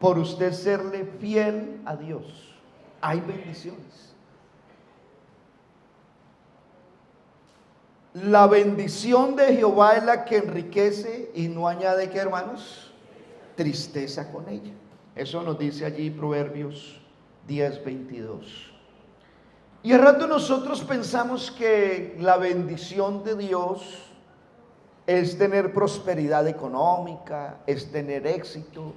por usted serle fiel a Dios. Hay bendiciones. La bendición de Jehová es la que enriquece y no añade, ¿qué, hermanos? Tristeza con ella. Eso nos dice allí Proverbios 10:22. Y al rato nosotros pensamos que la bendición de Dios es tener prosperidad económica, es tener éxito.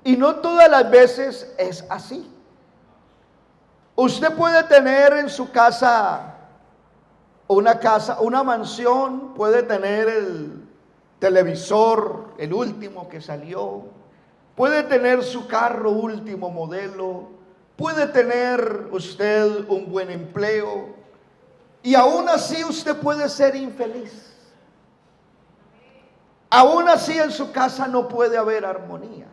Y no todas las veces es así. Usted puede tener en su casa, una mansión, puede tener el televisor, el último que salió, puede tener su carro último modelo, puede tener usted un buen empleo, y aún así usted puede ser infeliz. Aún así en su casa no puede haber armonía.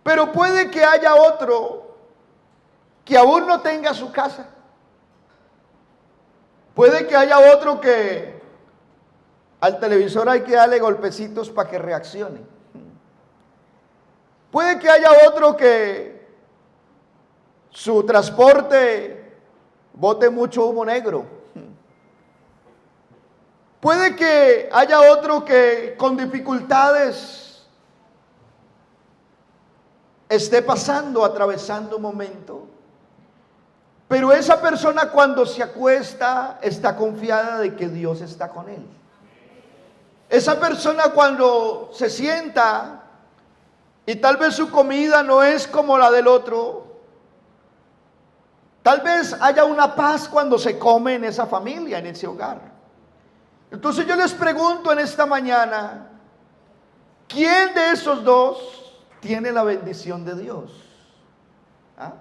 Pero puede que haya otro que aún no tenga su casa. Puede que haya otro que al televisor hay que darle golpecitos para que reaccione. Puede que haya otro que su transporte bote mucho humo negro. Puede que haya otro que con dificultades esté pasando, atravesando un momento. Pero esa persona cuando se acuesta está confiada de que Dios está con él. Esa persona cuando se sienta y tal vez su comida no es como la del otro, tal vez haya una paz cuando se come en esa familia, en ese hogar. Entonces yo les pregunto en esta mañana, ¿quién de esos dos tiene la bendición de Dios? ¿Ah?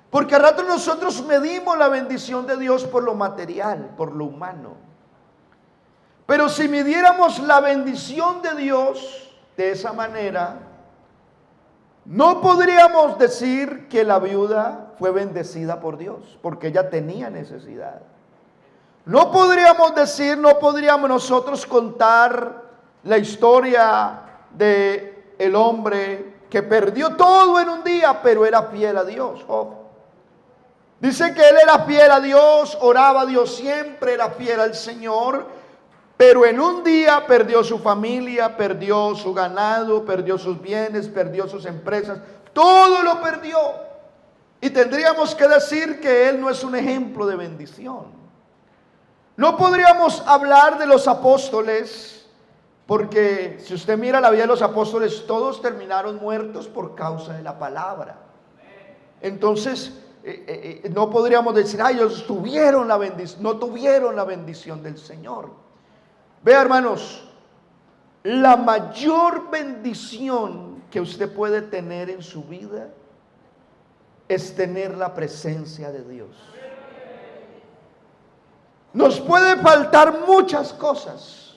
Porque a rato nosotros medimos la bendición de Dios por lo material, por lo humano. Pero si midiéramos la bendición de Dios de esa manera, no podríamos decir que la viuda fue bendecida por Dios, porque ella tenía necesidad. No podríamos decir, no podríamos nosotros contar la historia de el hombre que perdió todo en un día, pero era fiel a Dios. Job. Dice que él era fiel a Dios, oraba a Dios siempre, era fiel al Señor, pero en un día perdió su familia, perdió su ganado, perdió sus bienes, perdió sus empresas, todo lo perdió. Y tendríamos que decir que él no es un ejemplo de bendición. No podríamos hablar de los apóstoles, porque si usted mira la vida de los apóstoles, todos terminaron muertos por causa de la palabra. Entonces, no podríamos decir, ay, ellos tuvieron la bendición, no tuvieron la bendición del Señor. Vea, hermanos, la mayor bendición que usted puede tener en su vida es tener la presencia de Dios. Nos puede faltar muchas cosas,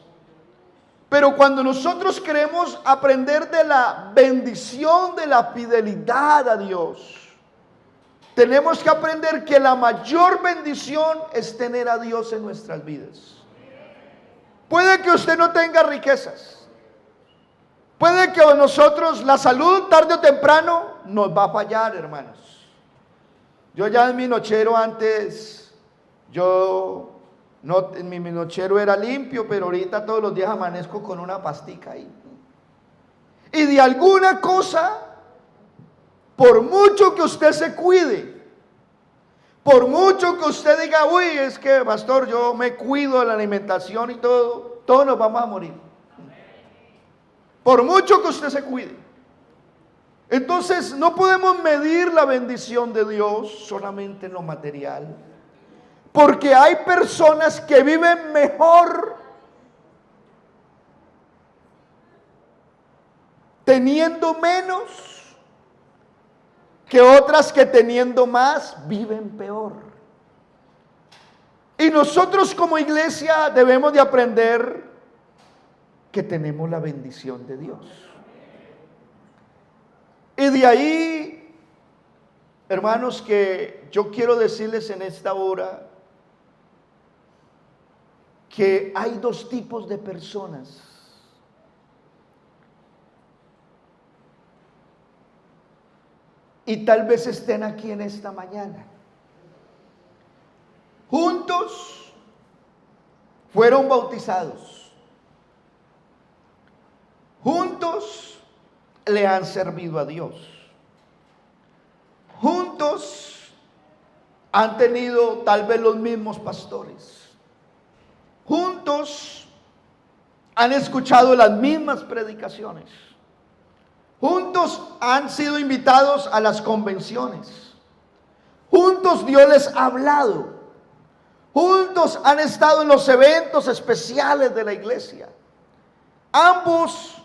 pero cuando nosotros queremos aprender de la bendición, de la fidelidad a Dios, tenemos que aprender que la mayor bendición es tener a Dios en nuestras vidas. Puede que usted no tenga riquezas, puede que a nosotros la salud tarde o temprano nos va a fallar, hermanos. Yo ya en mi nochero antes, mi nochero era limpio, pero ahorita todos los días amanezco con una pastica ahí. Y de alguna cosa, por mucho que usted se cuide, por mucho que usted diga, uy, es que pastor, yo me cuido de la alimentación y todo, todos nos vamos a morir. Por mucho que usted se cuide. Entonces no podemos medir la bendición de Dios solamente en lo material. Porque hay personas que viven mejor teniendo menos que otras que teniendo más viven peor. Y nosotros como iglesia debemos de aprender que tenemos la bendición de Dios. Y de ahí, hermanos, que yo quiero decirles en esta hora que hay dos tipos de personas. y tal vez estén aquí en esta mañana. Juntos fueron bautizados. Juntos le han servido a Dios. Juntos han tenido tal vez los mismos pastores. Juntos han escuchado las mismas predicaciones. Juntos han sido invitados a las convenciones. Juntos Dios les ha hablado. Juntos han estado en los eventos especiales de la iglesia. Ambos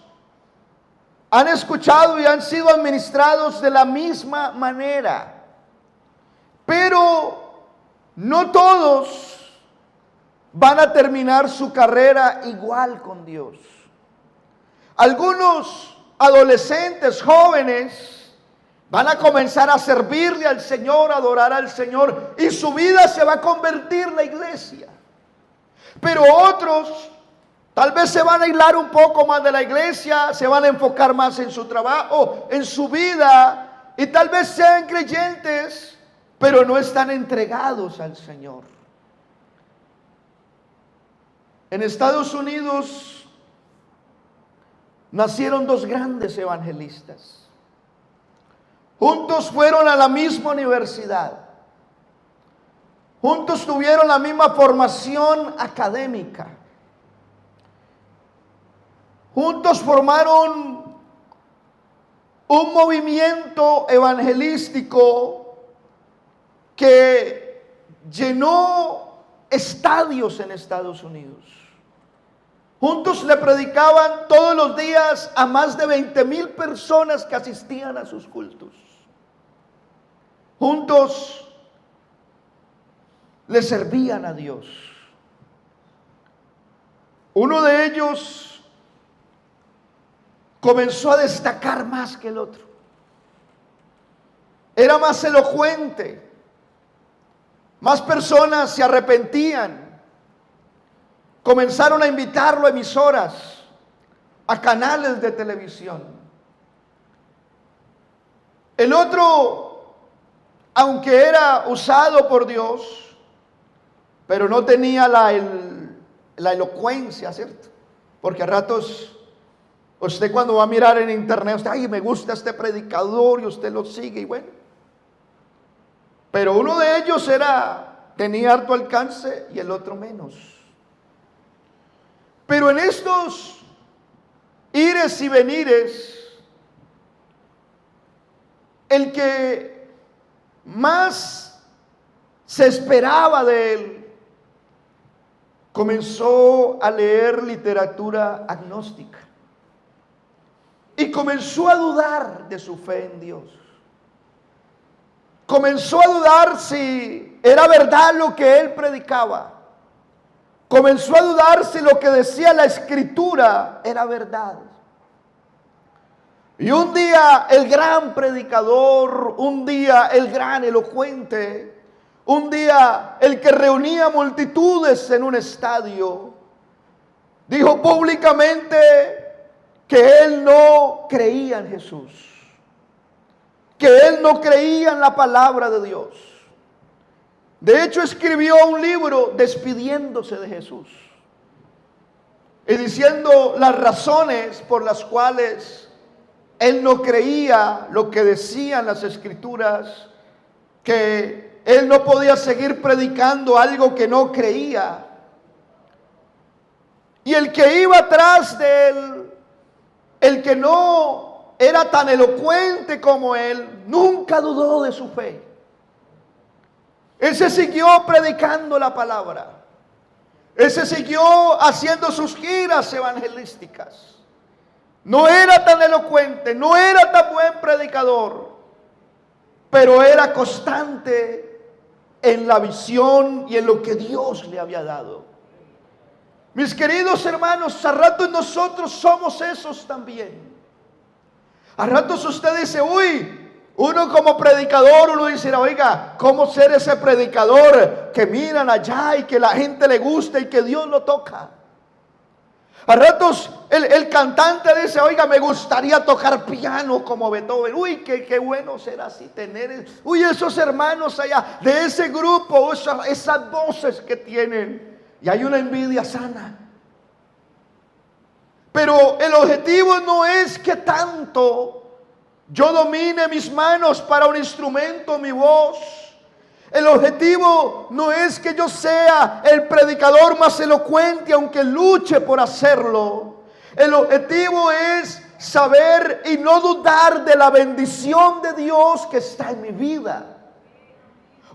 han escuchado y han sido administrados de la misma manera. Pero no todos van a terminar su carrera igual con Dios. Algunos adolescentes, jóvenes, van a comenzar a servirle al Señor, a adorar al Señor, y su vida se va a convertir en la iglesia. Pero otros tal vez se van a aislar un poco más de la iglesia, se van a enfocar más en su trabajo, en su vida, y tal vez sean creyentes, pero no están entregados al Señor. En Estados Unidos nacieron dos grandes evangelistas. Juntos fueron a la misma universidad. Juntos tuvieron la misma formación académica. Juntos formaron un movimiento evangelístico que llenó estadios en Estados Unidos. Juntos le predicaban todos los días a más de 20,000 personas que asistían a sus cultos. Juntos le servían a Dios. Uno de ellos comenzó a destacar más que el otro. Era más elocuente. Más personas se arrepentían. Comenzaron a invitarlo a emisoras, a canales de televisión. El otro, aunque era usado por Dios, pero no tenía la elocuencia, ¿cierto? Porque a ratos, usted cuando va a mirar en internet, usted, ay, me gusta este predicador, y usted lo sigue, y bueno. Pero uno de ellos tenía harto alcance y el otro menos. Pero en estos ires y venires, el que más se esperaba de él comenzó a leer literatura agnóstica y comenzó a dudar de su fe en Dios. Comenzó a dudar si era verdad lo que él predicaba. Comenzó a dudar si lo que decía la Escritura era verdad. Y un día el gran predicador, un día el gran elocuente, un día el que reunía multitudes en un estadio, dijo públicamente que él no creía en Jesús, que él no creía en la palabra de Dios. De hecho, escribió un libro despidiéndose de Jesús y diciendo las razones por las cuales él no creía lo que decían las Escrituras, que él no podía seguir predicando algo que no creía. Y el que iba atrás de él, el que no era tan elocuente como él, nunca dudó de su fe. Él se siguió predicando la palabra. Él se siguió haciendo sus giras evangelísticas. No era tan elocuente, no era tan buen predicador, pero era constante en la visión y en lo que Dios le había dado. Mis queridos hermanos, a ratos nosotros somos esos también. A ratos usted dice, uy, uno como predicador, uno dice, oiga, ¿cómo ser ese predicador que miran allá y que la gente le gusta y que Dios lo toca? A ratos el cantante dice, oiga, me gustaría tocar piano como Beethoven. Uy, qué bueno será así tener, uy, esos hermanos allá, de ese grupo, esas voces que tienen. Y hay una envidia sana. Pero el objetivo no es que tanto yo domine mis manos para un instrumento, mi voz. El objetivo no es que yo sea el predicador más elocuente, aunque luche por hacerlo. El objetivo es saber y no dudar de la bendición de Dios que está en mi vida.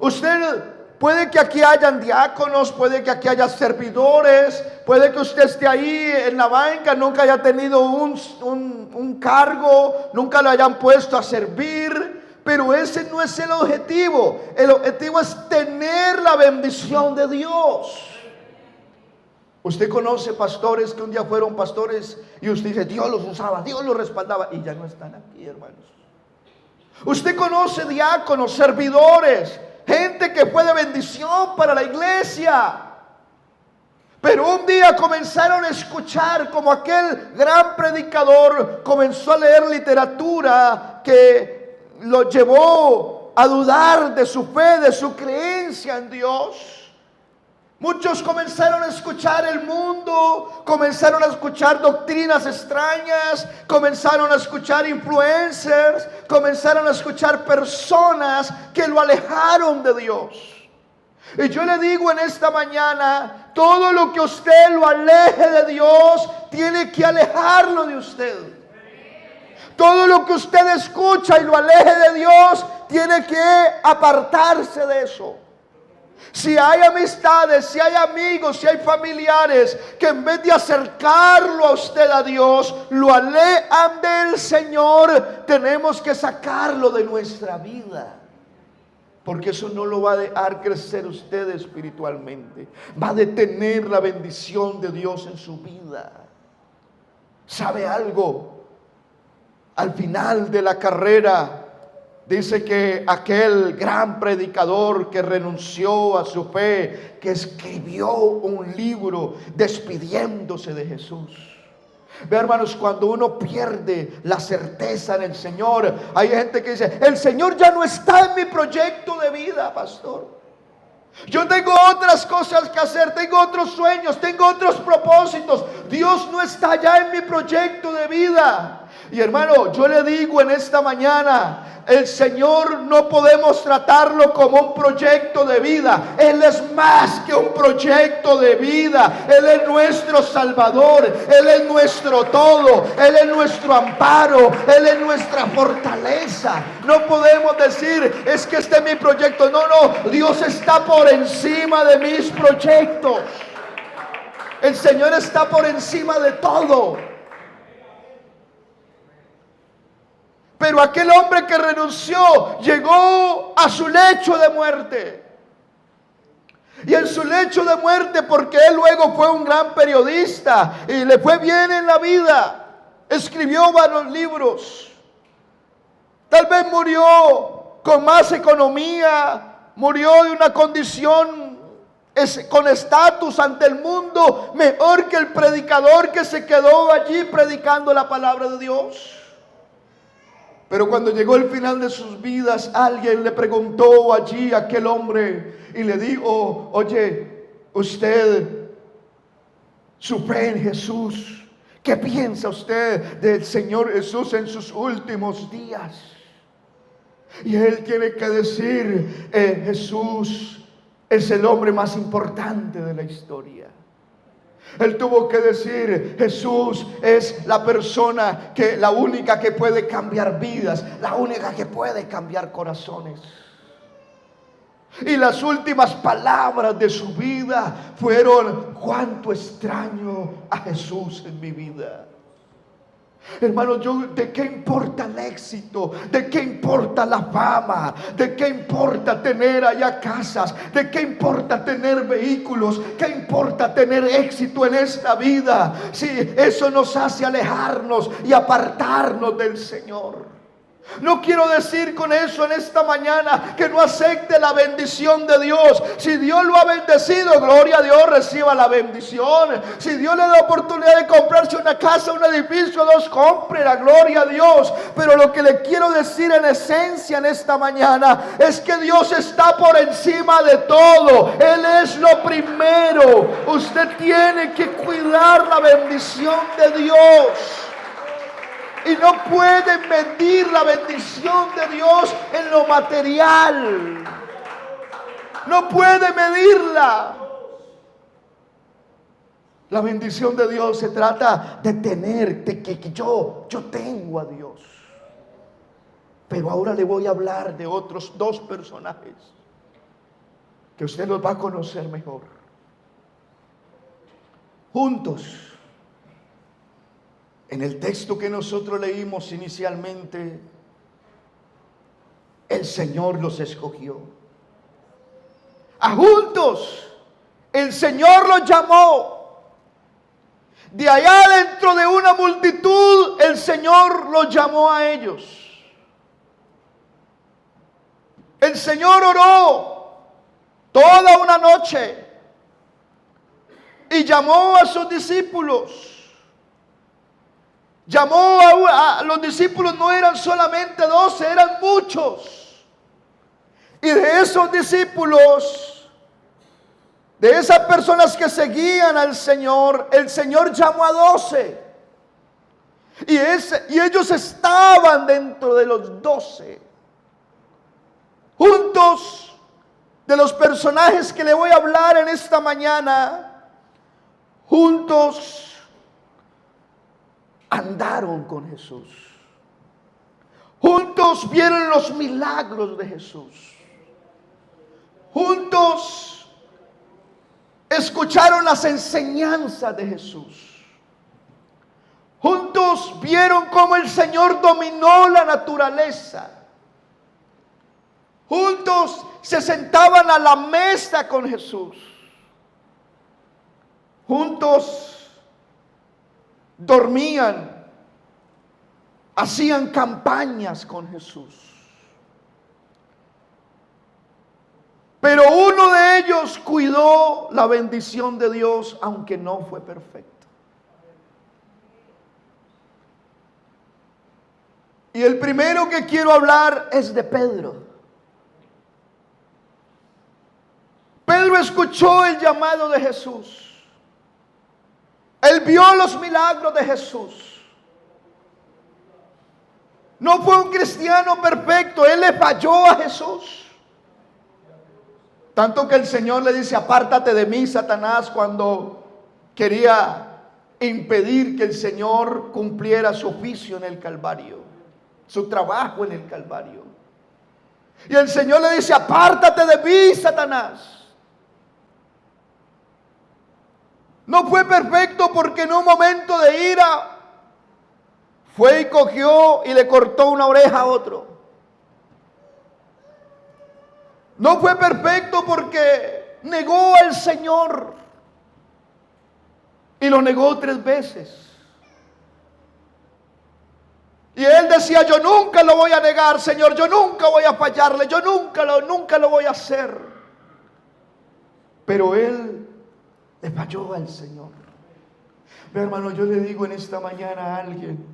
Usted puede que aquí hayan diáconos, puede que aquí haya servidores, puede que usted esté ahí en la banca, nunca haya tenido un cargo, nunca lo hayan puesto a servir. Pero ese no es el objetivo. El objetivo es tener la bendición de Dios. Usted conoce pastores que un día fueron pastores y usted dice, Dios los usaba, Dios los respaldaba, y ya no están aquí, hermanos. Usted conoce diáconos, servidores, gente que fue de bendición para la iglesia. Pero un día comenzaron a escuchar como aquel gran predicador comenzó a leer literatura que lo llevó a dudar de su fe, de su creencia en Dios. Muchos comenzaron a escuchar el mundo, comenzaron a escuchar doctrinas extrañas, comenzaron a escuchar influencers, comenzaron a escuchar personas que lo alejaron de Dios. Y yo le digo en esta mañana, todo lo que usted lo aleje de Dios, tiene que alejarlo de usted. Todo lo que usted escucha y lo aleje de Dios, tiene que apartarse de eso. Si hay amistades, si hay amigos, si hay familiares que en vez de acercarlo a usted a Dios, lo alejan del Señor, tenemos que sacarlo de nuestra vida. Porque eso no lo va a dejar crecer usted espiritualmente. Va a detener la bendición de Dios en su vida. ¿Sabe algo? Al final de la carrera, dice que aquel gran predicador que renunció a su fe, que escribió un libro despidiéndose de Jesús. Ve, hermanos, cuando uno pierde la certeza en el Señor, hay gente que dice, el Señor ya no está en mi proyecto de vida, pastor. Yo tengo otras cosas que hacer, tengo otros sueños, tengo otros propósitos. Dios no está ya en mi proyecto de vida. Y hermano, yo le digo en esta mañana, el Señor no podemos tratarlo como un proyecto de vida. Él es más que un proyecto de vida. Él es nuestro Salvador. Él es nuestro todo. Él es nuestro amparo. Él es nuestra fortaleza. No podemos decir, es que este es mi proyecto. No, Dios está por encima de mis proyectos. El Señor está por encima de todo. Pero aquel hombre que renunció llegó a su lecho de muerte. Y en su lecho de muerte, porque él luego fue un gran periodista y le fue bien en la vida, escribió varios libros. Tal vez murió con más economía, murió de una condición con estatus ante el mundo mejor que el predicador que se quedó allí predicando la palabra de Dios. Pero cuando llegó el final de sus vidas, alguien le preguntó allí a aquel hombre y le dijo, oye, usted, su fe en Jesús, ¿qué piensa usted del Señor Jesús en sus últimos días? Y él tiene que decir, Jesús es el hombre más importante de la historia. Él tuvo que decir, Jesús es la persona la única que puede cambiar vidas, la única que puede cambiar corazones. Y las últimas palabras de su vida fueron, cuánto extraño a Jesús en mi vida. Hermano, ¿de qué importa el éxito? ¿De qué importa la fama? ¿De qué importa tener allá casas? ¿De qué importa tener vehículos? ¿Qué importa tener éxito en esta vida? Si eso nos hace alejarnos y apartarnos del Señor. No quiero decir con eso en esta mañana que no acepte la bendición de Dios. Si Dios lo ha bendecido, gloria a Dios, reciba la bendición. Si Dios le da oportunidad de comprarse una casa, un edificio, dos, cómprela, gloria a Dios. Pero lo que le quiero decir en esencia en esta mañana es que Dios está por encima de todo. Él es lo primero. Usted tiene que cuidar la bendición de Dios. Y no pueden medir la bendición de Dios en lo material. No puede medirla. La bendición de Dios se trata de tener, de que yo tengo a Dios. Pero ahora le voy a hablar de otros dos personajes que usted los va a conocer mejor. Juntos. En el texto que nosotros leímos inicialmente, el Señor los escogió. A juntos, el Señor los llamó. De allá dentro de una multitud, el Señor los llamó a ellos. El Señor oró toda una noche y llamó a sus discípulos. Llamó a los discípulos, no eran solamente 12, eran muchos. Y de esos discípulos, de esas personas que seguían al Señor, el Señor llamó a 12. Y ellos estaban dentro de los 12. Juntos, de los personajes que le voy a hablar en esta mañana, juntos andaron con Jesús. Juntos vieron los milagros de Jesús. Juntos escucharon las enseñanzas de Jesús. Juntos vieron cómo el Señor dominó la naturaleza. Juntos se sentaban a la mesa con Jesús. Juntos dormían, hacían campañas con Jesús. Pero uno de ellos cuidó la bendición de Dios, aunque no fue perfecto. Y el primero que quiero hablar es de Pedro. Pedro escuchó el llamado de Jesús. Él vio los milagros de Jesús. No fue un cristiano perfecto. Él le falló a Jesús. Tanto que el Señor le dice: apártate de mí, Satanás, cuando quería impedir que el Señor cumpliera su oficio en el Calvario, su trabajo en el Calvario. Y el Señor le dice: apártate de mí, Satanás. No fue perfecto porque en un momento de ira fue y cogió y le cortó una oreja a otro. No fue perfecto porque negó al Señor y lo negó 3 veces. Y él decía: yo nunca lo voy a negar, Señor, yo nunca voy a fallarle, yo nunca lo voy a hacer. Pero él le falló al Señor. Mi hermano, yo le digo en esta mañana a alguien: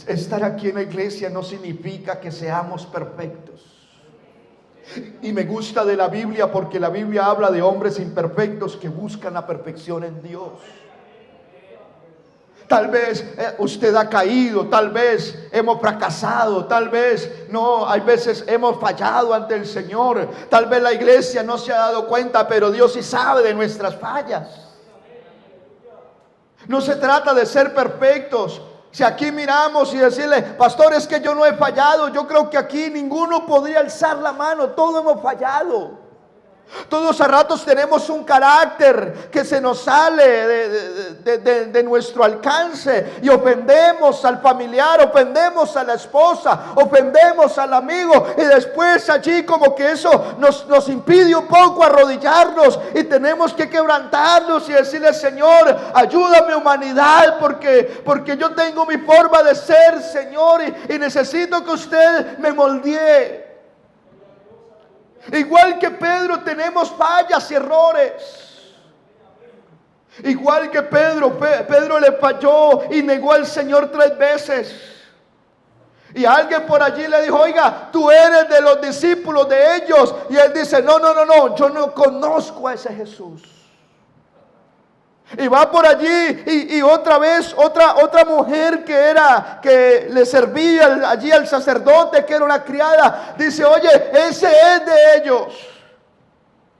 estar aquí en la iglesia no significa que seamos perfectos. Y me gusta de la Biblia porque la Biblia habla de hombres imperfectos que buscan la perfección en Dios. Tal vez usted ha caído, tal vez hemos fracasado, tal vez no, hay veces hemos fallado ante el Señor. Tal vez la iglesia no se ha dado cuenta, pero Dios sí sabe de nuestras fallas. No se trata de ser perfectos. Si aquí miramos y decirle: pastor, es que yo no he fallado, yo creo que aquí ninguno podría alzar la mano, todos hemos fallado. Todos a ratos tenemos un carácter que se nos sale de nuestro alcance y ofendemos al familiar, ofendemos a la esposa, ofendemos al amigo, y después allí como que eso nos impide un poco arrodillarnos y tenemos que quebrantarnos y decirle: Señor, ayúdame, humanidad, porque yo tengo mi forma de ser, Señor, y necesito que usted me moldee. Igual que Pedro, tenemos fallas y errores. Igual que Pedro le falló y negó al Señor 3 veces. Y alguien por allí le dijo: oiga, tú eres de los discípulos de ellos. Y él dice: no, yo no conozco a ese Jesús. Y va por allí y otra vez otra mujer que le servía allí al sacerdote, que era una criada, dice: oye, ese es de ellos,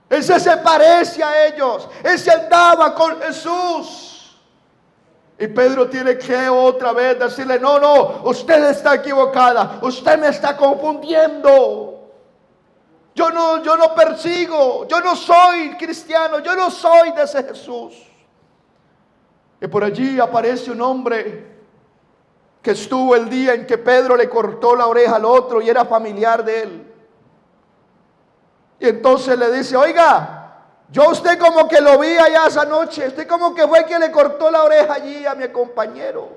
ese se parece a ellos, ese andaba con Jesús. Y Pedro tiene que otra vez decirle: no, usted está equivocada, usted me está confundiendo. Yo no persigo, yo no soy cristiano, yo no soy de ese Jesús. Y por allí aparece un hombre que estuvo el día en que Pedro le cortó la oreja al otro y era familiar de él. Y entonces le dice: oiga, yo usted como que lo vi allá esa noche, usted como que fue que le cortó la oreja allí a mi compañero.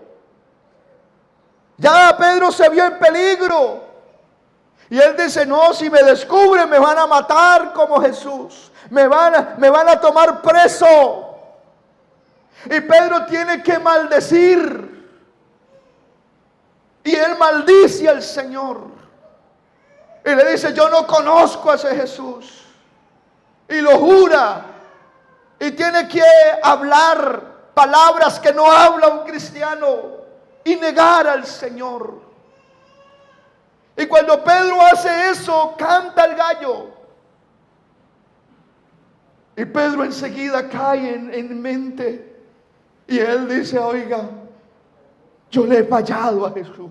Ya Pedro se vio en peligro. Y él dice: no, si me descubren me van a matar como Jesús, me van a tomar preso. Y Pedro tiene que maldecir. Y él maldice al Señor. Y le dice: yo no conozco a ese Jesús. Y lo jura. Y tiene que hablar palabras que no habla un cristiano. Y negar al Señor. Y cuando Pedro hace eso, canta el gallo. Y Pedro enseguida cae en mente. Y él dice: oiga, yo le he fallado a Jesús.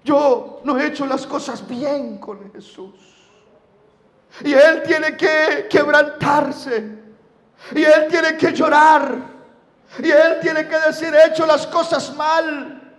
Yo no he hecho las cosas bien con Jesús. Y él tiene que quebrantarse. Y él tiene que llorar. Y él tiene que decir: he hecho las cosas mal.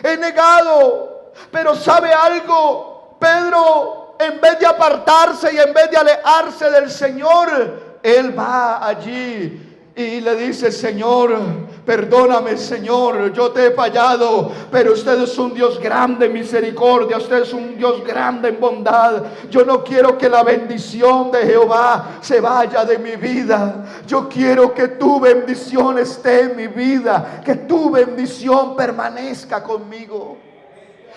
He negado. Pero ¿sabe algo? Pedro, en vez de apartarse y en vez de alejarse del Señor, él va allí y le dice: Señor, perdóname, Señor, yo te he fallado, pero usted es un Dios grande en misericordia, usted es un Dios grande en bondad. Yo no quiero que la bendición de Jehová se vaya de mi vida. Yo quiero que tu bendición esté en mi vida, que tu bendición permanezca conmigo.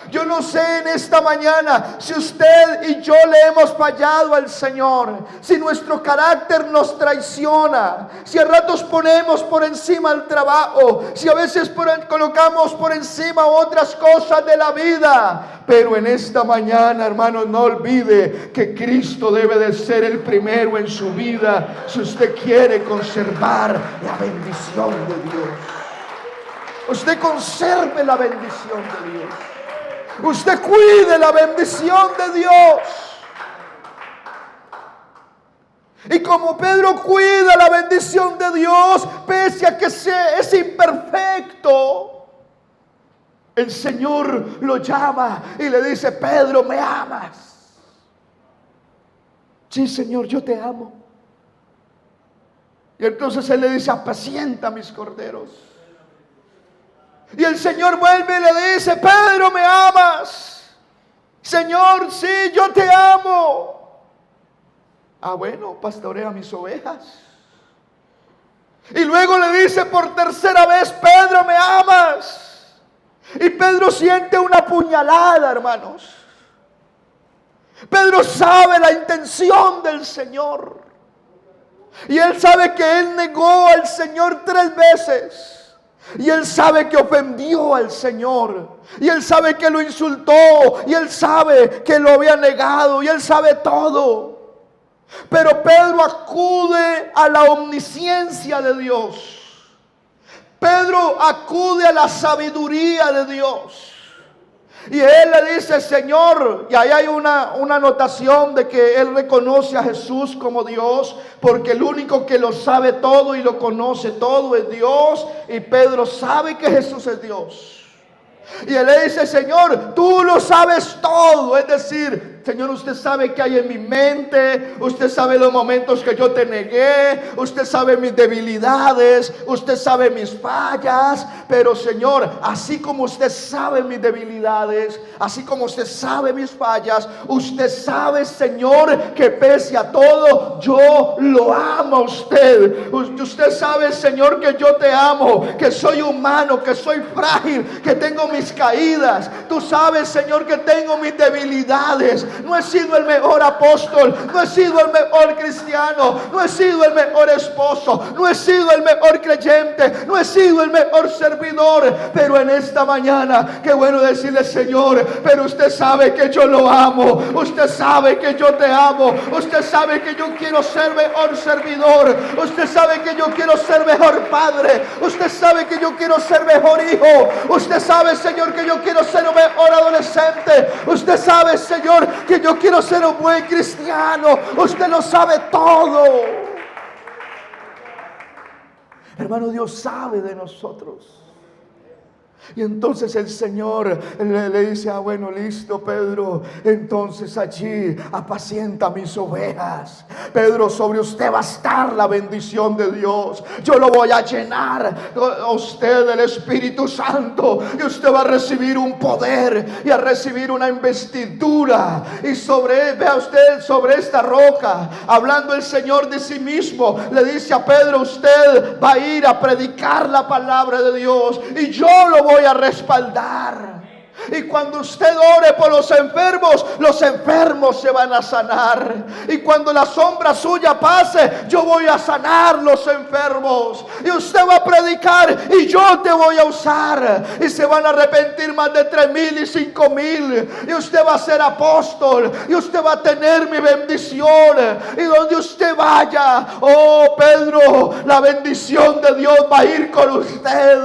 Yo no sé en esta mañana si usted y yo le hemos fallado al Señor, si nuestro carácter nos traiciona, si a ratos ponemos por encima el trabajo, si a veces colocamos por encima otras cosas de la vida. Pero en esta mañana, hermanos, no olvide que Cristo debe de ser el primero en su vida si usted quiere conservar la bendición de Dios. Usted conserve la bendición de Dios. Usted cuide la bendición de Dios. Y como Pedro cuida la bendición de Dios, pese a que es imperfecto, el Señor lo llama y le dice: Pedro, ¿me amas? Sí, Señor, yo te amo. Y entonces él le dice: apacienta mis corderos. Y el Señor vuelve y le dice: Pedro, ¿me amas? Señor, sí, yo te amo. Ah, bueno, pastorea mis ovejas. Y luego le dice por tercera vez: Pedro, ¿me amas? Y Pedro siente una puñalada, hermanos. Pedro sabe la intención del Señor. Y él sabe que él negó al Señor 3 veces. Y él sabe que ofendió al Señor. Y él sabe que lo insultó. Y él sabe que lo había negado. Y él sabe todo. Pero Pedro acude a la omnisciencia de Dios. Pedro acude a la sabiduría de Dios. Y él le dice, Señor, y ahí hay una anotación de que él reconoce a Jesús como Dios, porque el único que lo sabe todo y lo conoce todo es Dios. Y Pedro sabe que Jesús es Dios. Y él le dice, Señor, tú lo sabes todo. Es decir, Señor, usted sabe qué hay en mi mente. Usted sabe los momentos que yo te negué. Usted sabe mis debilidades. Usted sabe mis fallas. Pero Señor, así como usted sabe mis debilidades, así como usted sabe mis fallas, usted sabe, Señor, que pese a todo, yo lo amo a usted. Usted sabe, Señor, que yo te amo, que soy humano, que soy frágil, que tengo mis caídas. Tú sabes, Señor, que tengo mis debilidades. No he sido el mejor apóstol, no he sido el mejor cristiano, no he sido el mejor esposo, no he sido el mejor creyente, no he sido el mejor servidor. Pero en esta mañana, qué bueno decirle, Señor, pero usted sabe que yo lo amo, usted sabe que yo te amo, usted sabe que yo quiero ser mejor servidor, usted sabe que yo quiero ser mejor padre, usted sabe que yo quiero ser mejor hijo, usted sabe, Señor, que yo quiero ser un mejor adolescente, usted sabe, Señor, que yo quiero ser un buen cristiano. Usted lo sabe todo. Hermano, Dios sabe de nosotros. Y entonces el Señor le dice, bueno, listo, Pedro, entonces allí apacienta mis ovejas. Pedro, sobre usted va a estar la bendición de Dios. Yo lo voy a llenar a usted del Espíritu Santo, y usted va a recibir un poder y a recibir una investidura. Y vea usted, sobre esta roca, hablando el Señor de sí mismo, le dice a Pedro, usted va a ir a predicar la palabra de Dios, y yo lo voy a respaldar. Y cuando usted ore por los enfermos se van a sanar. Y cuando la sombra suya pase, yo voy a sanar los enfermos. Y usted va a predicar y yo te voy a usar. Y se van a arrepentir más de 3,000 y 5,000. Y usted va a ser apóstol. Y usted va a tener mi bendición. Y donde usted vaya, oh Pedro, la bendición de Dios va a ir con usted.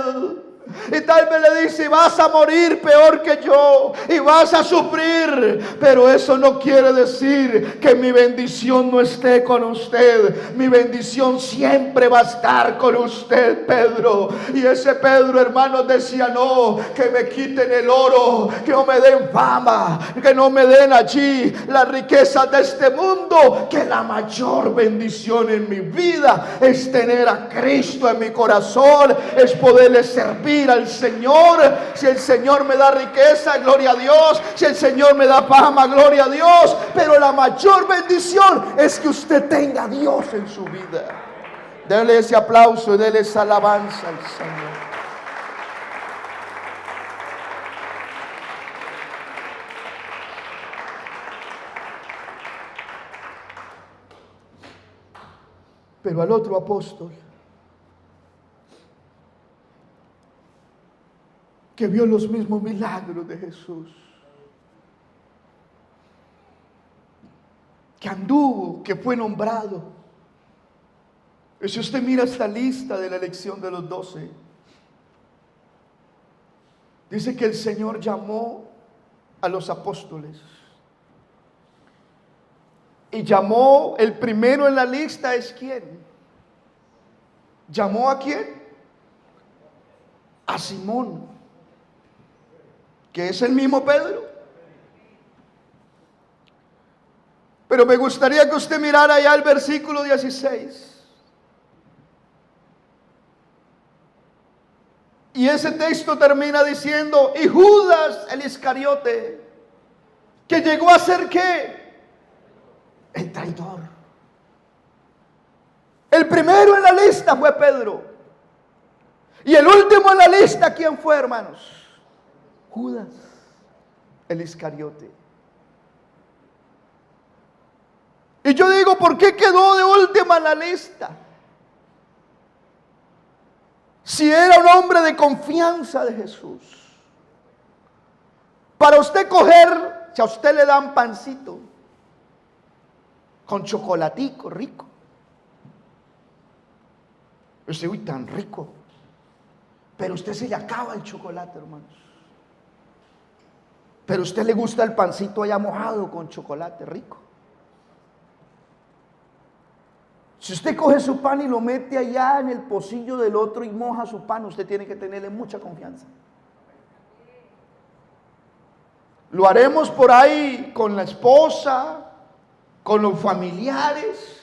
Y tal vez le dice, vas a morir peor que yo y vas a sufrir, pero eso no quiere decir que mi bendición no esté con usted. Mi bendición siempre va a estar con usted, Pedro. Y ese Pedro, hermanos, decía, no, que me quiten el oro, que no me den fama, que no me den allí las riquezas de este mundo, que la mayor bendición en mi vida es tener a Cristo en mi corazón, es poderle servir al Señor. Si el Señor me da riqueza, gloria a Dios. Si el Señor me da fama, gloria a Dios. Pero la mayor bendición es que usted tenga a Dios en su vida. Dele ese aplauso y dele esa alabanza al Señor. Pero al otro apóstol, que vio los mismos milagros de Jesús, que anduvo, que fue nombrado. Y si usted mira esta lista de la elección de los 12, dice que el Señor llamó a los apóstoles. Y llamó, el primero en la lista es ¿quién? ¿Llamó a quién? A Simón, que es el mismo Pedro. Pero me gustaría que usted mirara ya el versículo 16. Y ese texto termina diciendo, y Judas el Iscariote, que llegó a ser ¿qué? El traidor. El primero en la lista fue Pedro. Y el último en la lista, ¿quién fue, hermanos? Judas el Iscariote. Y yo digo, ¿por qué quedó de última en la lista? Si era un hombre de confianza de Jesús. Para usted coger, si a usted le dan pancito con chocolatico rico, usted, uy, tan rico, pero usted se le acaba el chocolate, hermanos. Pero a usted le gusta el pancito allá mojado con chocolate rico. Si usted coge su pan y lo mete allá en el pocillo del otro y moja su pan, usted tiene que tenerle mucha confianza. Lo haremos por ahí con la esposa, con los familiares.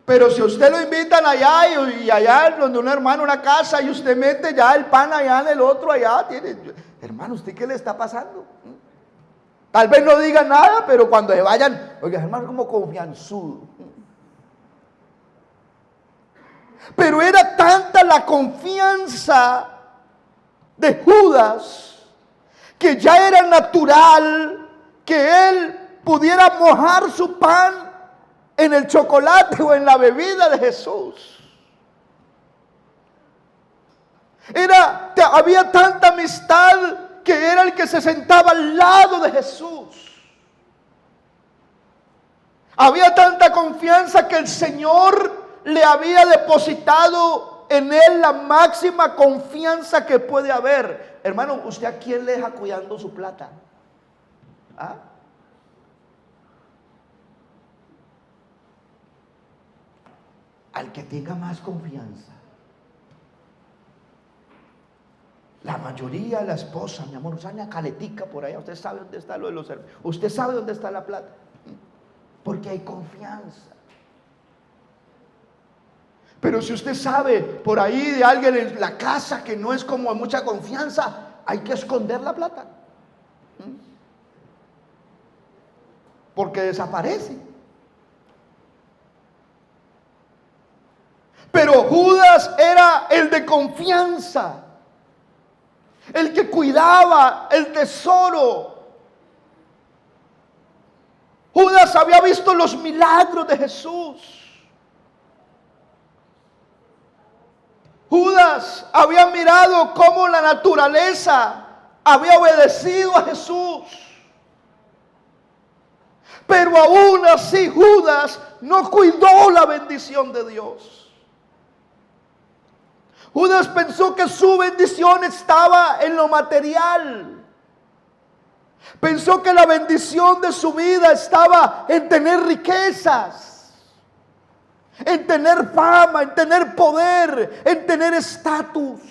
Pero si usted lo invitan allá y allá donde un hermano, una casa, y usted mete ya el pan allá en el otro, allá tiene, hermano, ¿usted qué le está pasando? Tal vez no diga nada, pero cuando se vayan, oiga, hermano, como confianzudo. Pero era tanta la confianza de Judas que ya era natural que él pudiera mojar su pan en el chocolate o en la bebida de Jesús. Había tanta amistad que era el que se sentaba al lado de Jesús. Había tanta confianza que el Señor le había depositado en él la máxima confianza que puede haber. Hermano, ¿usted a quién le deja cuidando su plata? ¿Ah? Al que tenga más confianza. La mayoría, la esposa, mi amor, usa una caletica por allá. Usted sabe dónde está lo de los servicios. Usted sabe dónde está la plata. Porque hay confianza. Pero si usted sabe por ahí de alguien en la casa que no es como mucha confianza, hay que esconder la plata. Porque desaparece. Pero Judas era el de confianza, el que cuidaba el tesoro. Judas había visto los milagros de Jesús. Judas había mirado cómo la naturaleza había obedecido a Jesús. Pero aún así Judas no cuidó la bendición de Dios. Judas pensó que su bendición estaba en lo material. Pensó que la bendición de su vida estaba en tener riquezas, en tener fama, en tener poder, en tener estatus.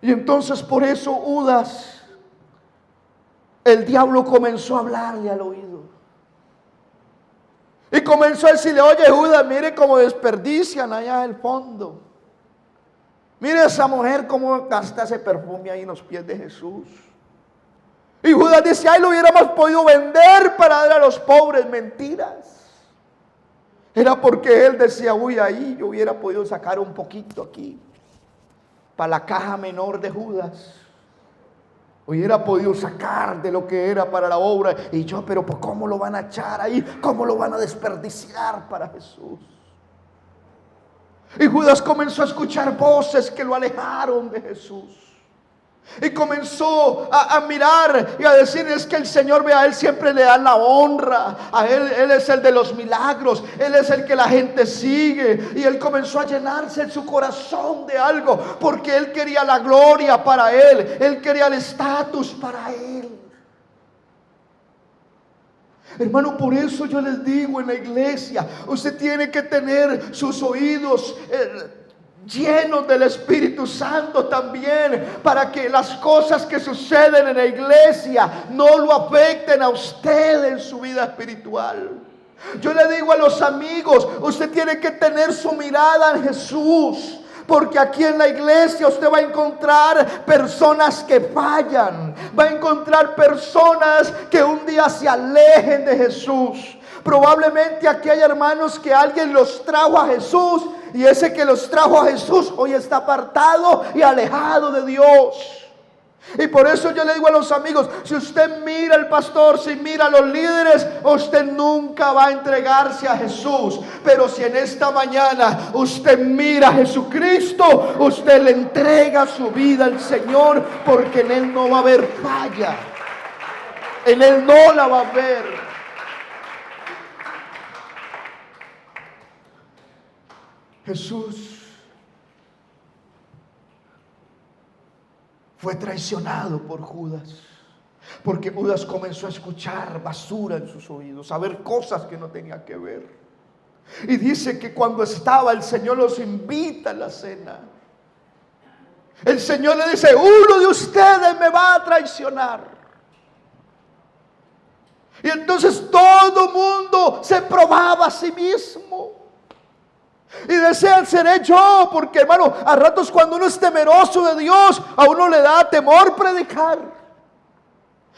Y entonces por eso Judas, el diablo comenzó a hablarle al oído. Y comenzó a decirle: oye Judas, mire cómo desperdician allá en el fondo. Mire esa mujer cómo gasta ese perfume ahí en los pies de Jesús. Y Judas dice: ay, lo hubiéramos podido vender para dar a los pobres. Mentiras. Era porque él decía: uy, ahí yo hubiera podido sacar un poquito aquí para la caja menor de Judas. Hubiera podido sacar de lo que era para la obra. Y yo, pero pues ¿cómo lo van a echar ahí? ¿Cómo lo van a desperdiciar para Jesús? Y Judas comenzó a escuchar voces que lo alejaron de Jesús. Y comenzó a mirar y a decir: es que el Señor, ve, a Él siempre le dan la honra. A Él es el de los milagros. Él es el que la gente sigue. Y Él comenzó a llenarse en su corazón de algo, porque Él quería la gloria para Él. Él quería el estatus para Él. Hermano, por eso yo les digo en la iglesia, usted tiene que tener sus oídos llenos del Espíritu Santo también, para que las cosas que suceden en la iglesia no lo afecten a usted en su vida espiritual. Yo le digo a los amigos, usted tiene que tener su mirada en Jesús. Porque aquí en la iglesia usted va a encontrar personas que fallan. Va a encontrar personas que un día se alejen de Jesús. Probablemente aquí hay hermanos que alguien los trajo a Jesús, y ese que los trajo a Jesús hoy está apartado y alejado de Dios. Y por eso yo le digo a los amigos, si usted mira al pastor, si mira a los líderes, usted nunca va a entregarse a Jesús. Pero si en esta mañana usted mira a Jesucristo, usted le entrega su vida al Señor, porque en Él no va a haber falla. En Él no la va a haber. Jesús fue traicionado por Judas. Porque Judas comenzó a escuchar basura en sus oídos, a ver cosas que no tenía que ver. Y dice que cuando estaba, el Señor los invita a la cena. El Señor le dice: uno de ustedes me va a traicionar. Y entonces todo mundo se probaba a sí mismo. Y decían: seré yo. Porque, hermano, a ratos cuando uno es temeroso de Dios, a uno le da temor predicar.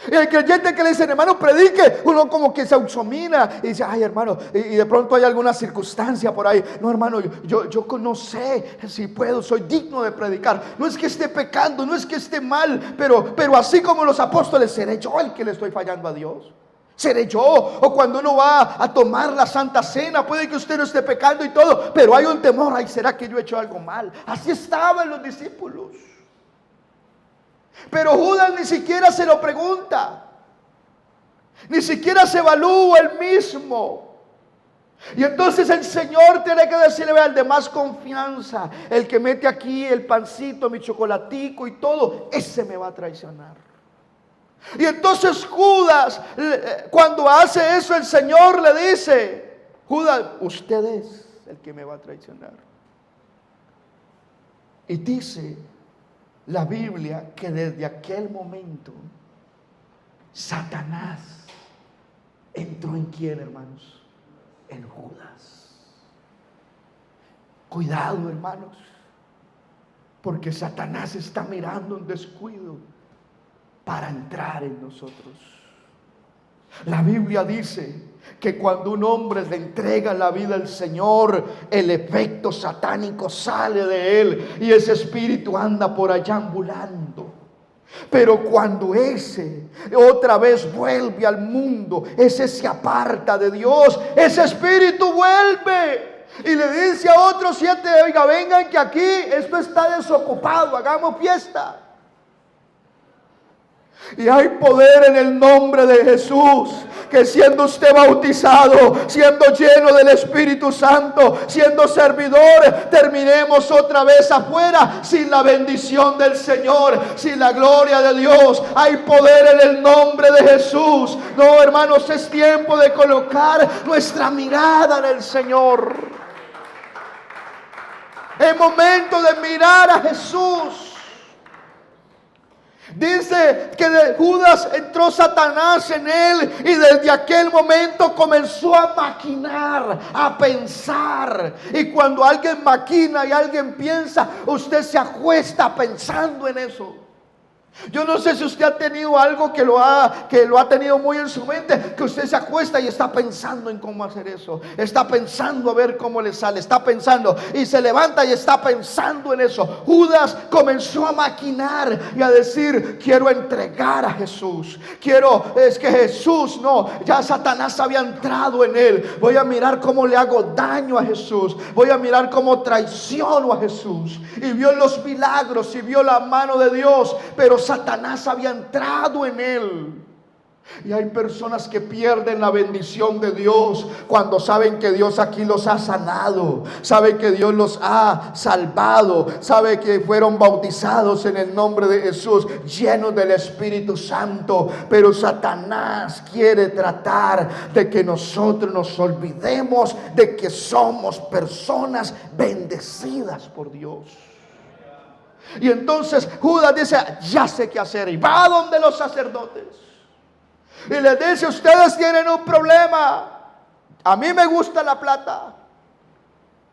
Y el creyente que le dice: hermano, predique, uno como que se auxomina y dice: ay, hermano, y de pronto hay alguna circunstancia por ahí. No, hermano, yo no sé si puedo, soy digno de predicar. No es que esté pecando, no es que esté mal, pero así como los apóstoles, ¿seré yo el que le estoy fallando a Dios? ¿Seré yo? O cuando uno va a tomar la Santa Cena, puede que usted no esté pecando y todo, pero hay un temor: ay, ¿será que yo he hecho algo mal? Así estaban los discípulos. Pero Judas ni siquiera se lo pregunta, ni siquiera se evalúa él mismo. Y entonces el Señor tiene que decirle: vea, el de más confianza, el que mete aquí el pancito, mi chocolatico y todo, ese me va a traicionar. Y entonces Judas, cuando hace eso, el Señor le dice: Judas, usted es el que me va a traicionar. Y dice la Biblia que desde aquel momento Satanás entró en ¿quién, hermanos? En Judas. Cuidado, hermanos, porque Satanás está mirando un descuido para entrar en nosotros. La Biblia dice que cuando un hombre le entrega la vida al Señor, el efecto satánico sale de él y ese espíritu anda por allá ambulando. Pero cuando ese otra vez vuelve al mundo, ese se aparta de Dios, ese espíritu vuelve y le dice a otros 7: oiga, vengan que aquí esto está desocupado, hagamos fiesta. Y hay poder en el nombre de Jesús, que siendo usted bautizado, siendo lleno del Espíritu Santo, siendo servidor, terminemos otra vez afuera sin la bendición del Señor, sin la gloria de Dios. Hay poder en el nombre de Jesús. No, hermanos, es tiempo de colocar nuestra mirada en el Señor. Es momento de mirar a Jesús. Dice que de Judas entró Satanás en él y desde aquel momento comenzó a maquinar, a pensar. Y cuando alguien maquina y alguien piensa, usted se acuesta pensando en eso. Yo no sé si usted ha tenido algo que lo ha tenido muy en su mente, que usted se acuesta y está pensando en cómo hacer eso, está pensando a ver cómo le sale, está pensando y se levanta y está pensando en eso. Judas comenzó a maquinar y a decir: quiero entregar a Jesús, es que Jesús no, ya Satanás había entrado en él, voy a mirar cómo le hago daño a Jesús, voy a mirar cómo traiciono a Jesús. Y vio los milagros y vio la mano de Dios, pero Satanás había entrado en él. Y hay personas que pierden la bendición de Dios cuando saben que Dios aquí los ha sanado, saben que Dios los ha salvado, saben que fueron bautizados en el nombre de Jesús, llenos del Espíritu Santo. Pero Satanás quiere tratar de que nosotros nos olvidemos de que somos personas bendecidas por Dios. Y entonces Judas dice: ya sé qué hacer, y va a donde los sacerdotes y les dice: ustedes tienen un problema, a mí me gusta la plata,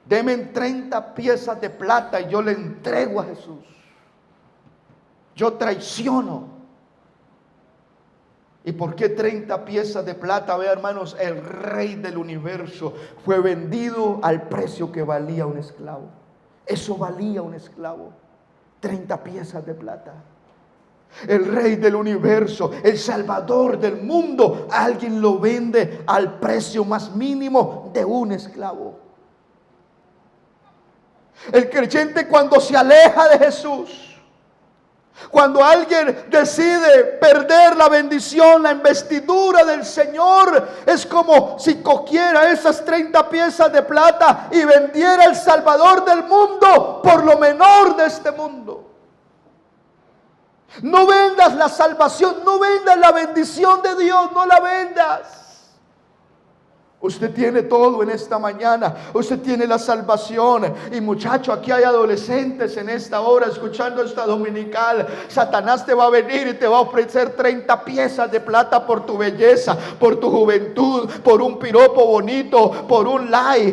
denme 30 piezas de plata y yo le entrego a Jesús. Yo traiciono. ¿Y por qué 30 piezas de plata? Vea, hermanos, el rey del universo fue vendido al precio que valía un esclavo. Eso valía un esclavo, 30 piezas de plata. El rey del universo, el salvador del mundo, alguien lo vende al precio más mínimo de un esclavo. El creyente, cuando se aleja de Jesús, cuando alguien decide perder la bendición, la investidura del Señor, es como si cogiera esas 30 piezas de plata y vendiera el Salvador del mundo por lo menor de este mundo. No vendas la salvación, no vendas la bendición de Dios, no la vendas. Usted tiene todo en esta mañana. Usted tiene la salvación. Y muchacho, aquí hay adolescentes en esta hora escuchando esta dominical. Satanás te va a venir y te va a ofrecer 30 piezas de plata por tu belleza, por tu juventud, por un piropo bonito, por un like.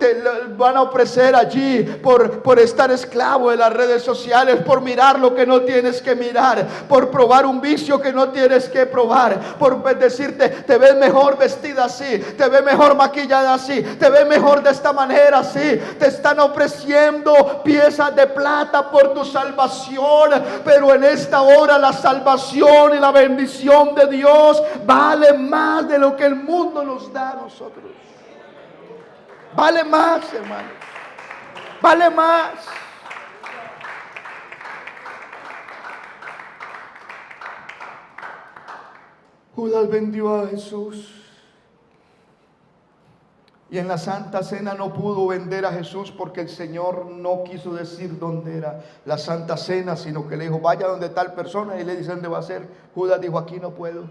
Te van a ofrecer allí por estar esclavo de las redes sociales, por mirar lo que no tienes que mirar, por probar un vicio que no tienes que probar, por decirte, te ves mejor vestida así, te ves mejor maquillada así, te ves mejor de esta manera así. Te están ofreciendo piezas de plata por tu salvación, pero en esta hora la salvación y la bendición de Dios vale más de lo que el mundo nos da a nosotros. Vale más, hermano, vale más. Judas vendió a Jesús. Y en la Santa Cena no pudo vender a Jesús porque el Señor no quiso decir dónde era la Santa Cena, sino que le dijo, vaya donde tal persona, y le dice dónde va a ser. Judas dijo, aquí no puedo.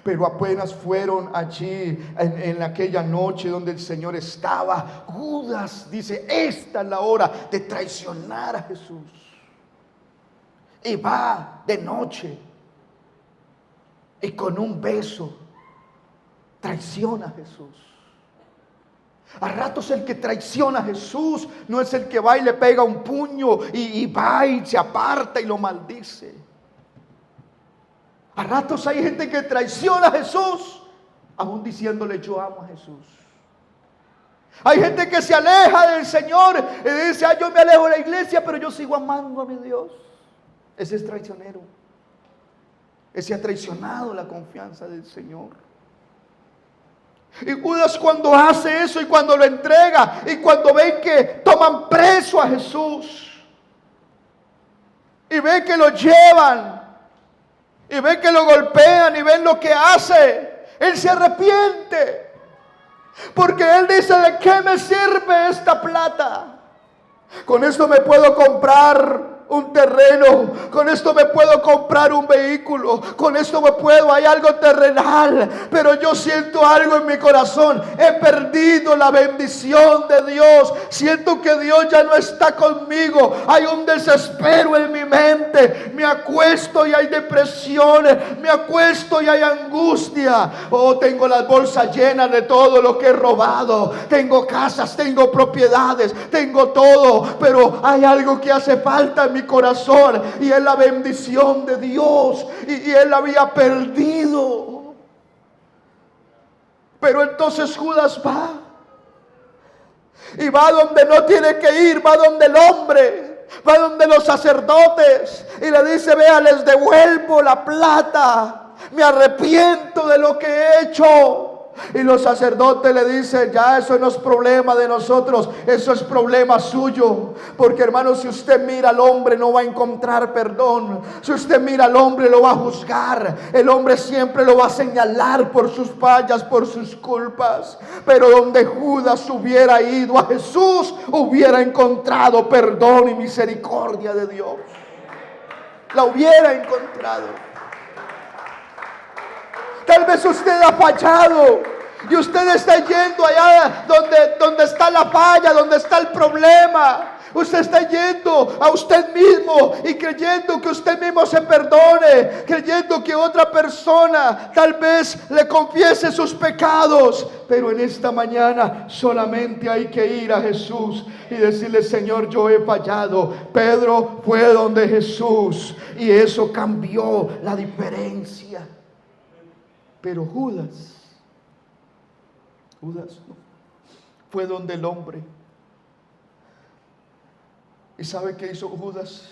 Pero apenas fueron allí en aquella noche donde el Señor estaba, Judas dice, esta es la hora de traicionar a Jesús. Y va de noche y con un beso traiciona a Jesús. A ratos el que traiciona a Jesús no es el que va y le pega un puño y va y se aparta y lo maldice. A ratos hay gente que traiciona a Jesús aún diciéndole yo amo a Jesús. Hay gente que se aleja del Señor y dice, yo me alejo de la iglesia, pero yo sigo amando a mi Dios. Ese es traicionero. Ese ha traicionado la confianza del Señor. Y Judas, cuando hace eso y cuando lo entrega y cuando ven que toman preso a Jesús y ven que lo llevan y ven que lo golpean y ven lo que hace, él se arrepiente, porque él dice, ¿de qué me sirve esta plata? Con esto me puedo comprar un terreno, con esto me puedo comprar un vehículo, con esto hay algo terrenal, pero yo siento algo en mi corazón. He perdido la bendición de Dios. Siento que Dios ya no está conmigo. Hay un desespero en mi mente. Me acuesto y hay depresiones. Me acuesto y hay angustia. Oh, tengo las bolsas llenas de todo lo que he robado. Tengo casas, tengo propiedades, tengo todo, pero hay algo que hace falta en mi corazón y es la bendición de Dios, y él la había perdido. Pero entonces Judas va y va donde no tiene que ir, va donde el hombre, va donde los sacerdotes y le dice, vea, les devuelvo la plata, me arrepiento de lo que he hecho. Y los sacerdotes le dicen, ya eso no es problema de nosotros, eso es problema suyo. Porque hermano, si usted mira al hombre no va a encontrar perdón. Si usted mira al hombre lo va a juzgar. El hombre siempre lo va a señalar por sus fallas, por sus culpas. Pero donde Judas hubiera ido a Jesús, hubiera encontrado perdón y misericordia de Dios. La hubiera encontrado. Tal vez usted ha fallado y usted está yendo allá donde está la falla, donde está el problema. Usted está yendo a usted mismo y creyendo que usted mismo se perdone, creyendo que otra persona tal vez le confiese sus pecados. Pero en esta mañana solamente hay que ir a Jesús y decirle, Señor, yo he fallado. Pedro fue donde Jesús y eso cambió la diferencia. Pero Judas fue donde el hombre. ¿Y sabe qué hizo Judas?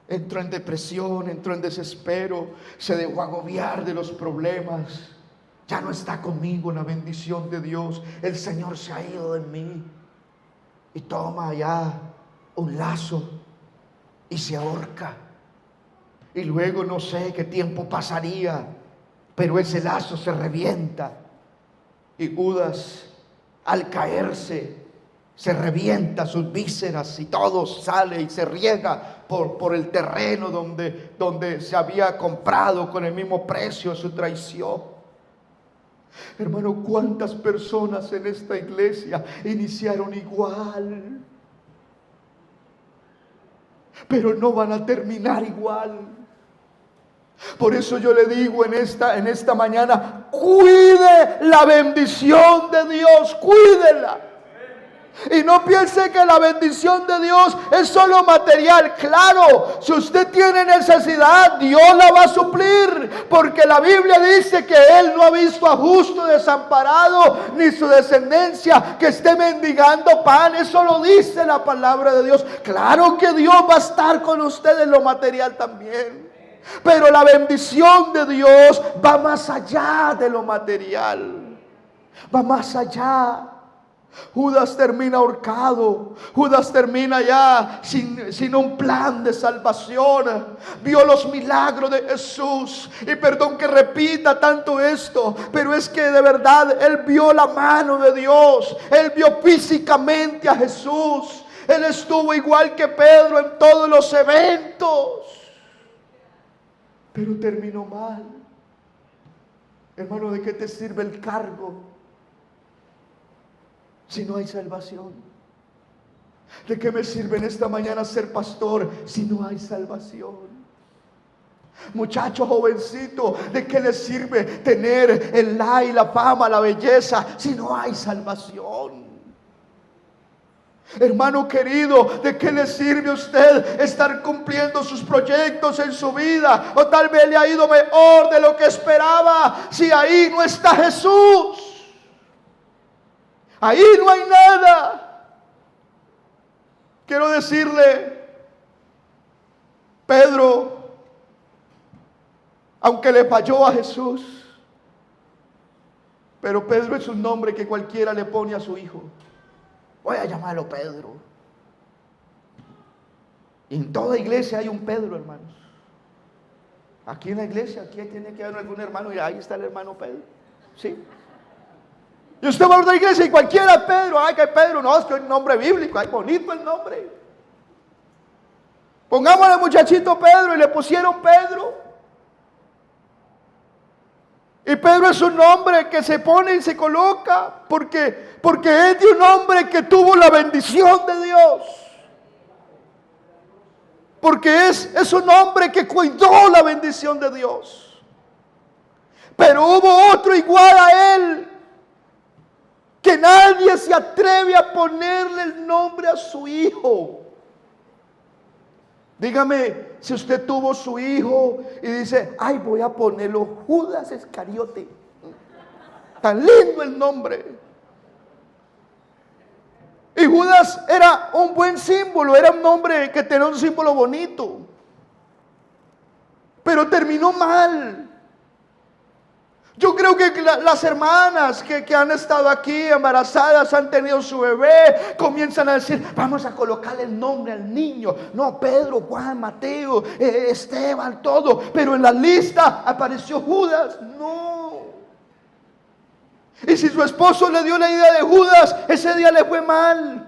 Entró en depresión, entró en desespero, se dejó agobiar de los problemas. Ya no está conmigo la bendición de Dios. El Señor se ha ido de mí. Y toma allá un lazo y se ahorca. Y luego no sé qué tiempo pasaría, pero ese lazo se revienta. Y Judas, al caerse, se revienta sus vísceras y todo sale y se riega por el terreno donde se había comprado con el mismo precio su traición. Hermano, ¿cuántas personas en esta iglesia iniciaron igual, pero no van a terminar igual? Por eso yo le digo en esta mañana, cuide la bendición de Dios, cuídela. Y no piense que la bendición de Dios es solo material. Claro, si usted tiene necesidad, Dios la va a suplir, porque la Biblia dice que Él no ha visto a justo desamparado, ni su descendencia que esté mendigando pan. Eso lo dice la palabra de Dios. Claro que Dios va a estar con usted en lo material también, pero la bendición de Dios va más allá de lo material, va más allá. Judas termina ahorcado. Judas termina ya sin un plan de salvación. Vio los milagros de Jesús. Y perdón que repita tanto esto, pero es que de verdad él vio la mano de Dios. Él vio físicamente a Jesús. Él estuvo igual que Pedro en todos los eventos, pero terminó mal. Hermano, ¿de qué te sirve el cargo si no hay salvación? ¿De qué me sirve en esta mañana ser pastor si no hay salvación? Muchacho jovencito, ¿de qué le sirve tener el like, la fama, la belleza si no hay salvación? Hermano querido, ¿de qué le sirve a usted estar cumpliendo sus proyectos en su vida? O tal vez le ha ido mejor de lo que esperaba, si ahí no está Jesús. Ahí no hay nada. Quiero decirle, Pedro, aunque le falló a Jesús, pero Pedro es un nombre que cualquiera le pone a su hijo. Voy a llamarlo Pedro. En toda iglesia hay un Pedro, hermanos. Aquí en la iglesia, aquí tiene que haber algún hermano y ahí está el hermano Pedro. Sí. Y usted va a otra iglesia y cualquiera Pedro. Ay, que Pedro, no, es que es un nombre bíblico. Ay, bonito el nombre. Pongámosle muchachito Pedro y le pusieron Pedro. Y Pedro es un nombre que se pone y se coloca porque es de un hombre que tuvo la bendición de Dios. Porque es un hombre que cuidó la bendición de Dios. Pero hubo otro igual a él, que nadie se atreve a ponerle el nombre a su hijo. Dígame, si usted tuvo su hijo y dice, ay, voy a ponerlo Judas Iscariote. Tan lindo el nombre. Y Judas era un buen símbolo, era un nombre que tenía un símbolo bonito. Pero terminó mal. Yo creo que las hermanas que han estado aquí embarazadas, han tenido su bebé, comienzan a decir, vamos a colocarle el nombre al niño. No, Pedro, Juan, Mateo, Esteban, todo. Pero en la lista apareció Judas. No. Y si su esposo le dio la idea de Judas, ese día le fue mal.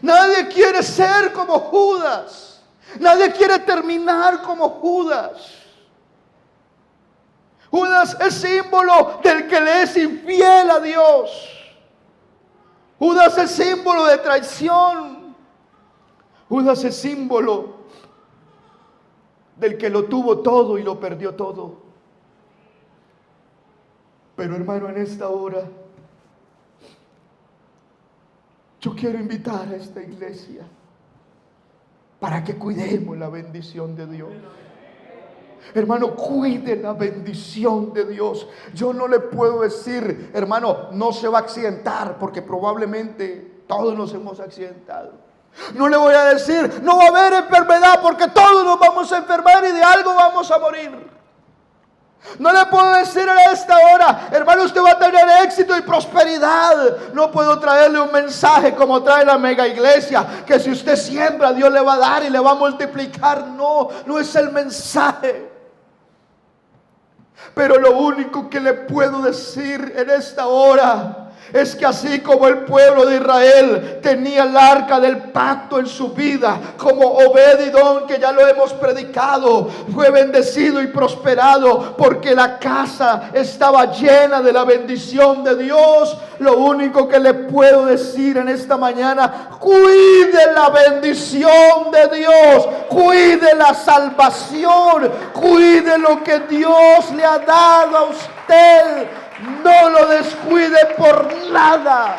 Nadie quiere ser como Judas. Nadie quiere terminar como Judas. Judas es símbolo del que le es infiel a Dios. Judas es símbolo de traición. Judas es símbolo del que lo tuvo todo y lo perdió todo. Pero hermano, en esta hora yo quiero invitar a esta iglesia para que cuidemos la bendición de Dios. Hermano, cuide la bendición de Dios. Yo no le puedo decir, hermano, no se va a accidentar, porque probablemente todos nos hemos accidentado. No le voy a decir, no va a haber enfermedad, porque todos nos vamos a enfermar y de algo vamos a morir. No le puedo decir a esta hora, hermano, usted va a tener éxito y prosperidad. No puedo traerle un mensaje como trae la mega iglesia, que si usted siembra, Dios le va a dar y le va a multiplicar. No, no es el mensaje. Pero lo único que le puedo decir en esta hora Es que así como el pueblo de Israel tenía el arca del pacto en su vida, como Obed-Edom, que ya lo hemos predicado, fue bendecido y prosperado porque la casa estaba llena de la bendición de Dios. Lo único que le puedo decir en esta mañana: cuide la bendición de Dios, cuide la salvación, cuide lo que Dios le ha dado a usted. No lo descuide por nada.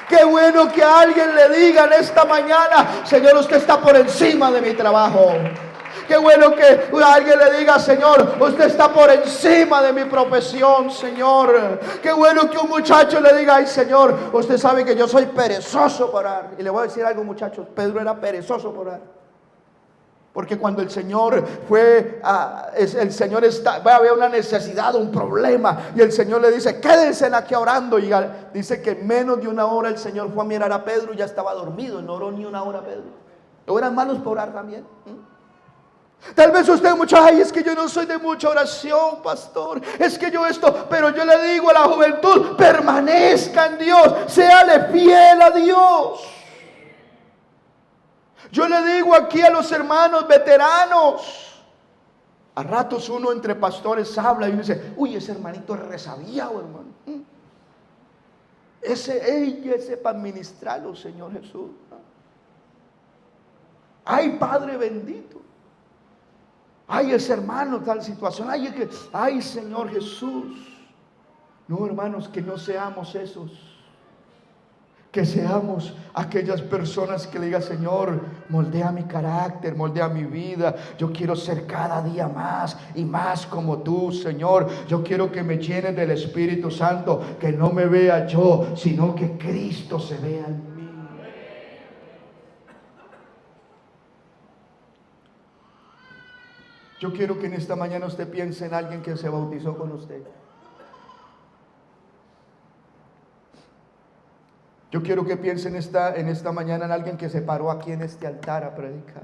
Qué bueno que alguien le diga en esta mañana: Señor, usted está por encima de mi trabajo. Qué bueno que alguien le diga: Señor, usted está por encima de mi profesión, Señor. Qué bueno que un muchacho le diga: ay, Señor, usted sabe que yo soy perezoso por orar. Y le voy a decir algo, muchachos: Pedro era perezoso por orar. Porque cuando el Señor fue, había una necesidad, un problema, y el Señor le dice: quédense aquí orando. Y dice que en menos de una hora el Señor fue a mirar a Pedro y ya estaba dormido. No oró ni una hora Pedro. ¿No eran malos por orar también? Tal vez usted, muchachos: ay, es que yo no soy de mucha oración, pastor, es que yo esto. Pero yo le digo a la juventud: permanezca en Dios, séale fiel a Dios. Yo le digo aquí a los hermanos veteranos: a ratos uno entre pastores habla y uno dice: uy, ese hermanito es resabiado, hermano. Ese para administrarlo, Señor Jesús. Ay, Padre bendito. Ay, ese hermano, tal situación. Ay, Señor Jesús. No, hermanos, que no seamos esos. Que seamos aquellas personas que le digan: Señor, moldea mi carácter, moldea mi vida. Yo quiero ser cada día más y más como tú, Señor. Yo quiero que me llenes del Espíritu Santo, que no me vea yo, sino que Cristo se vea en mí. Yo quiero que en esta mañana usted piense en alguien que se bautizó con usted. Yo quiero que piense en esta mañana en alguien que se paró aquí en este altar a predicar.